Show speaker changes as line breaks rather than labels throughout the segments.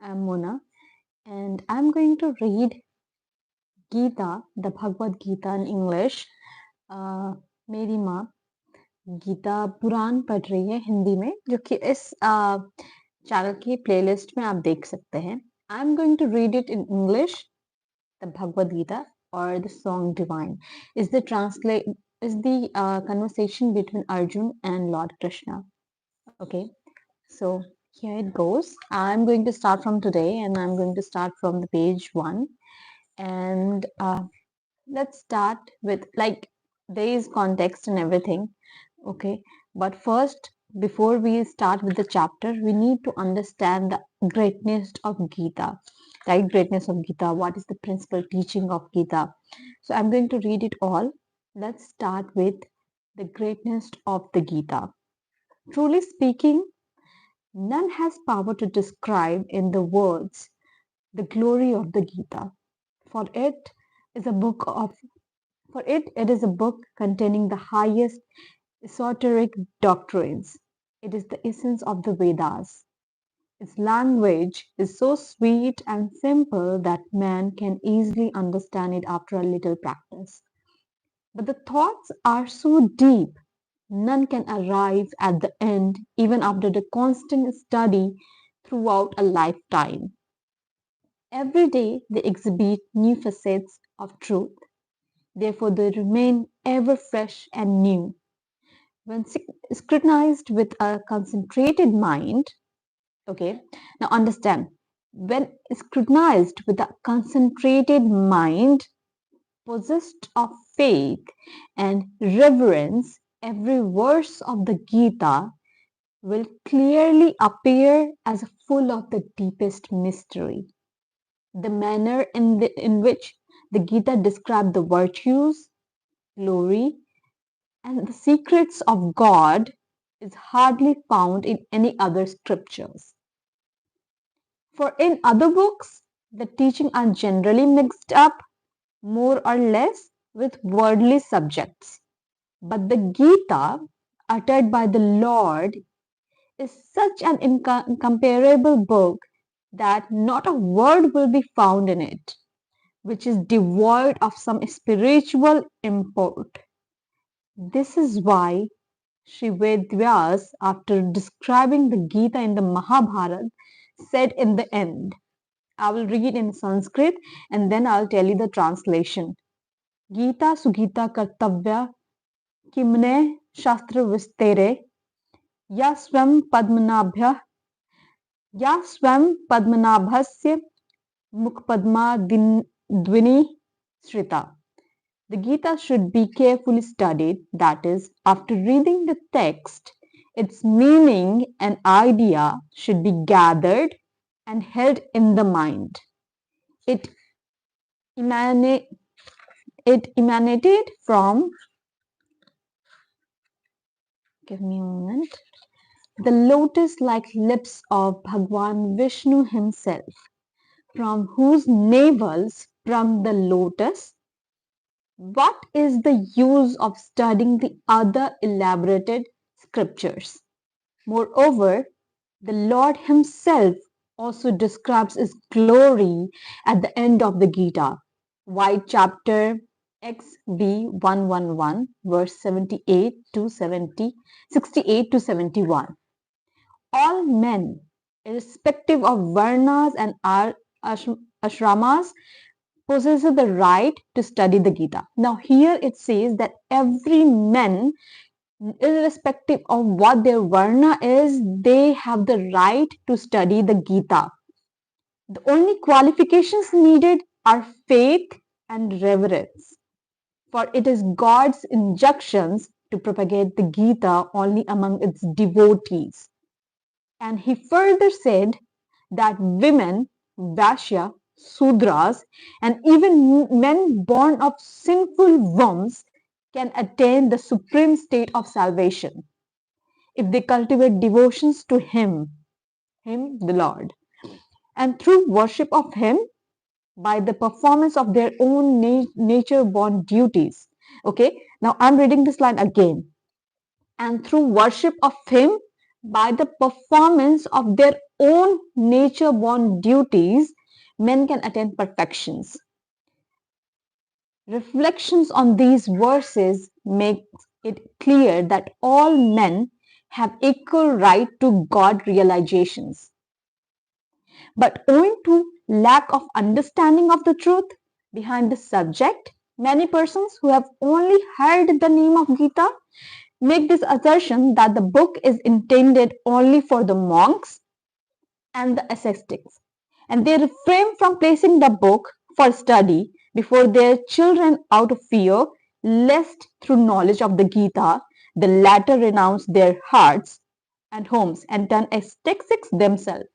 I'm Mona, and I'm going to read Geeta, the Bhagavad Gita in English. Uh, मेरी माँ गीता पुराण पढ़ रही है हिंदी में, जो कि इस चैनल की प्लेलिस्ट में आप देख सकते हैं. I'm going to read it in English. The Bhagavad Gita or the song Divine is the conversation between Arjun and Lord Krishna. Okay, so here it goes. I'm going to start from today, and I'm going to start from the page one. And let's start with, like, there is context and everything. Okay, but first, before we start with the chapter, we need to understand the greatness of Gita. Right, greatness of Gita. What is the principal teaching of Gita? So I'm going to read it all. Let's start with the greatness of the Gita. Truly speaking, none has power to describe in the words the glory of the Gita, for is a book of it is a book containing the highest esoteric doctrines. It is the essence of the Vedas. Its language is so sweet and simple that man can easily understand it after a little practice. But the thoughts are so deep, none can arrive at the end even after the constant study throughout a lifetime. Every day they exhibit new facets of truth, therefore they remain ever fresh and new. When scrutinized with a concentrated mind, okay, now understand, when scrutinized with a concentrated mind, possessed of faith and reverence, every verse of the Gita will clearly appear as full of the deepest mystery. The manner in which the Gita describes the virtues, glory, and the secrets of God is hardly found in any other scriptures. For in other books, the teaching are generally mixed up more or less with worldly subjects. But the Gita, uttered by the Lord, is such an incomparable book that not a word will be found in it which is devoid of some spiritual import. This is why Sri Vedvyas, after describing the Gita in the Mahabharata, said in the end, I will read in Sanskrit and then I'll tell you the translation. Gita Sugita Kartavya Kimne Shastra Vistere Ya Swam Padmanabhya Ya Swam Padmanabhasya Mukpadma Dwini Shrita. The Gita should be carefully studied, that is, after reading the text, its meaning and idea should be gathered and held in the mind. It, emana- it emanated from, give me a moment, the lotus like lips of Bhagwan Vishnu himself, from whose navel sprung the lotus. What is the use of studying the other elaborated scriptures? Moreover, the Lord Himself also describes His glory at the end of the Gita. Why chapter XV 111, verse 78 to 70, 68 to 71. All men, irrespective of varnas and ashramas, possess the right to study the Gita. Now, here it says that every man, irrespective of what their varna is, they have the right to study the Gita. The only qualifications needed are faith and reverence, for it is God's injunctions to propagate the Gita only among its devotees. And he further said that women, Vaishya, Sudras, and even men born of sinful wombs can attain the supreme state of salvation if they cultivate devotions to Him, the Lord, and through worship of Him by the performance of their own nature born duties. Okay, now I'm reading this line again. And through worship of Him by the performance of their own nature-born duties, men can attain perfections. Reflections on these verses make it clear that all men have equal right to God realizations. But owing to lack of understanding of the truth behind the subject, many persons who have only heard the name of Gita make this assertion that the book is intended only for the monks and the ascetics, and they refrain from placing the book for study before their children out of fear lest through knowledge of the Gita the latter renounce their hearts and homes and turn ascetics themselves.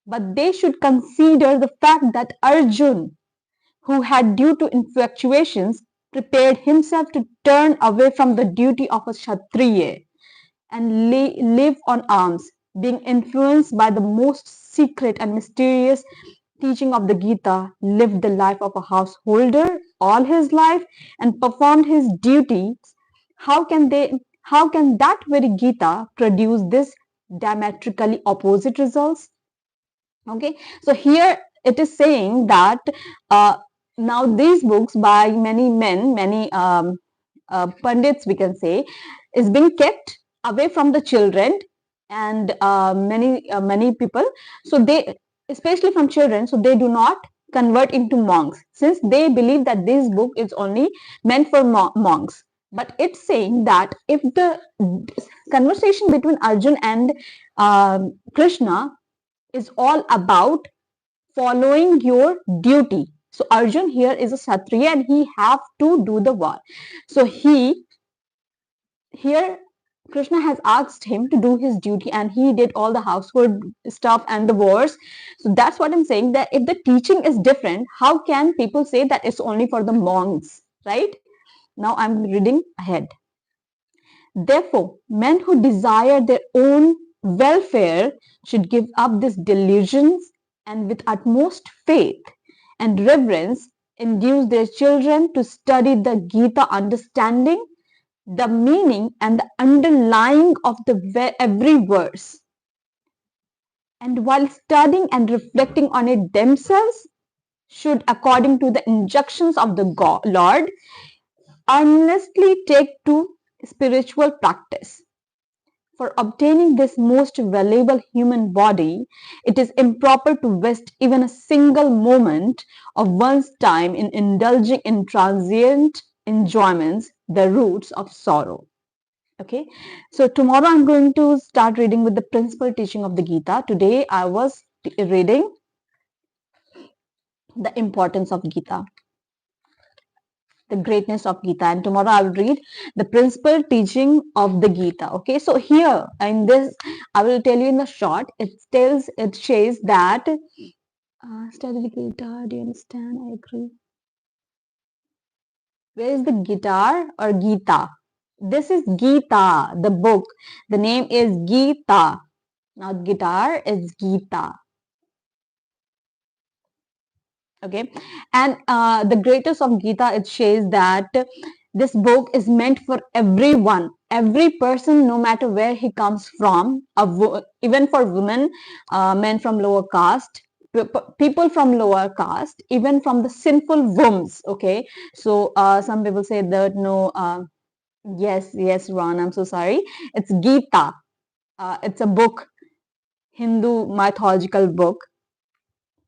But they should consider the fact that Arjun, who had due to infatuations prepared himself to turn away from the duty of a Kshatriya and live on alms, being influenced by the most secret and mysterious teaching of the Gita, lived the life of a householder all his life and performed his duties. How can that very Gita produce this diametrically opposite results? Okay, so here it is saying that uh, now these books by many men, many pundits, we can say, is being kept away from the children and many people. So they, especially from children, so they do not convert into monks since they believe that this book is only meant for monks. But it's saying that if the conversation between Arjun and Krishna is all about following your duty. So Arjun here is a Kshatriya and he have to do the war. So he here Krishna has asked him to do his duty and he did all the household stuff and the wars. So that's what I'm saying, that if the teaching is different, how can people say that it's only for the monks, right? Now I'm reading ahead. Therefore, men who desire their own welfare should give up these delusions and with utmost faith and reverence induce their children to study the Gita, understanding the meaning and the underlying of the every verse. And while studying and reflecting on it themselves, should, according to the injunctions of the Lord, earnestly take to spiritual practice. For obtaining this most valuable human body, it is improper to waste even a single moment of one's time in indulging in transient enjoyments, the roots of sorrow. Okay, so tomorrow I'm going to start reading with the principal teaching of the Gita. Today I was reading the importance of Gita, the greatness of Gita, and tomorrow I will read the principal teaching of the Gita. Okay, so here in this, I will tell you in the short. It says that study the Gita. Do you understand? I agree. Where is the guitar or Gita? This is Gita, the book. The name is Gita. Now guitar is Gita. Okay, and the greatest of Gita, it says that this book is meant for everyone, every person, no matter where he comes from, even for women, men from lower caste, people from lower caste, even from the sinful wombs. Okay, so some people say that no, yes, Ron, I'm so sorry. It's Gita. It's a book, Hindu mythological book.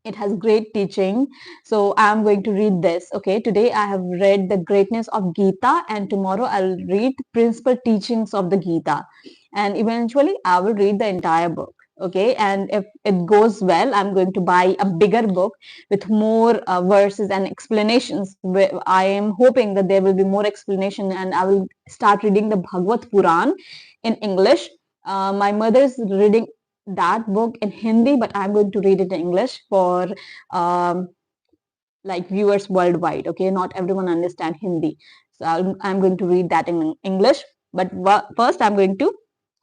It has great teaching. So I'm going to read this. Okay, today I have read the greatness of Gita, and tomorrow I'll read the principal teachings of the Gita. And eventually I will read the entire book. Okay, and if it goes well, I'm going to buy a bigger book with more verses and explanations. I am hoping that there will be more explanation, and I will start reading the Bhagavad Puran in English. My mother is reading that book in Hindi, but I'm going to read it in English for um, like viewers worldwide. Okay, not everyone understand Hindi, so I'm going to read that in English. But first, I'm going to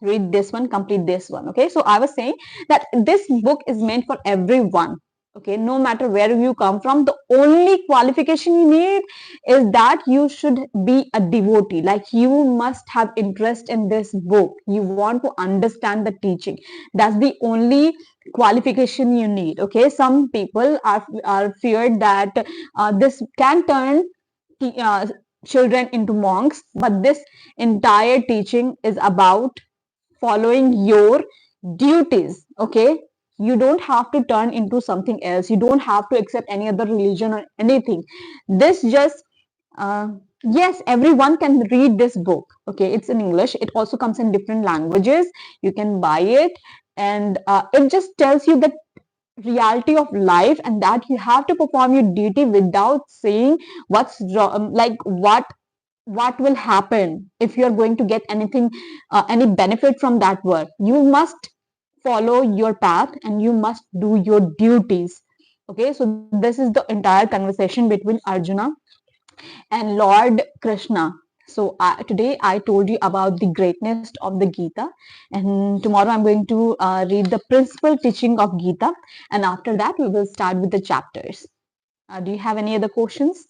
read this one, complete this one. Okay, so I was saying that this book is meant for everyone. Okay, no matter where you come from, the only qualification you need is that you should be a devotee. Like, you must have interest in this book, you want to understand the teaching. That's the only qualification you need. Okay, some people are feared that this can turn uh, children into monks, but this entire teaching is about following your duties. Okay, you don't have to turn into something else, you don't have to accept any other religion or anything. This just uh, yes, everyone can read this book. Okay, it's in English, it also comes in different languages, you can buy it. And it just tells you the reality of life, and that you have to perform your duty without saying what's wrong, like what will happen if you're going to get anything, any benefit from that work. You must follow your path and you must do your duties. Okay, so this is the entire conversation between Arjuna and Lord Krishna. So today I told you about the greatness of the Gita, and tomorrow I'm going to read the principal teaching of Gita, and after that we will start with the chapters. Do you have any other questions?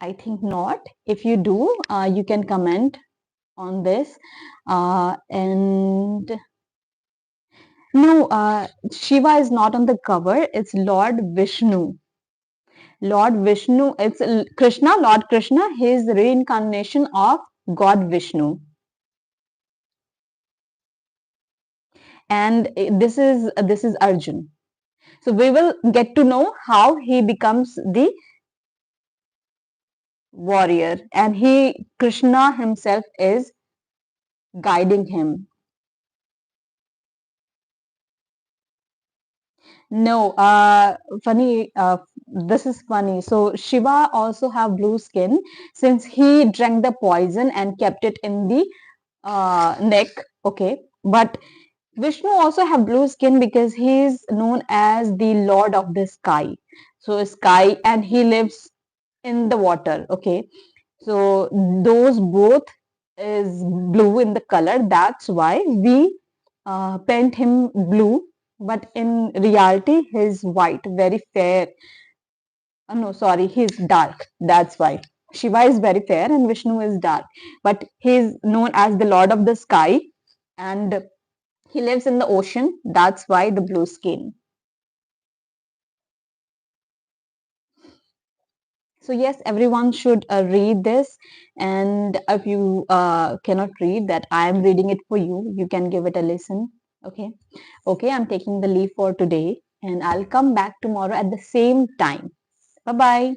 I think not. If you do, you can comment on this. And no, Shiva is not on the cover. It's Lord Vishnu. Lord Vishnu, it's Krishna, Lord Krishna, his reincarnation of God Vishnu. And this is Arjun. So we will get to know how he becomes the warrior, and he Krishna himself is guiding him. No, funny. This is funny. So Shiva also have blue skin since he drank the poison and kept it in the neck. Okay, but Vishnu also have blue skin because he is known as the Lord of the Sky. So sky, and he lives in the water. Okay, so those both is blue in the color. That's why we paint him blue, but in reality he's white, very fair. No, sorry, he's dark. That's why. Shiva is very fair and Vishnu is dark, but he's known as the Lord of the Sky, and he lives in the ocean. That's why the blue skin. So yes, everyone should read this. And if you cannot read that, I am reading it for you. You can give it a listen. Okay. Okay, I'm taking the leave for today, and I'll come back tomorrow at the same time. Bye bye.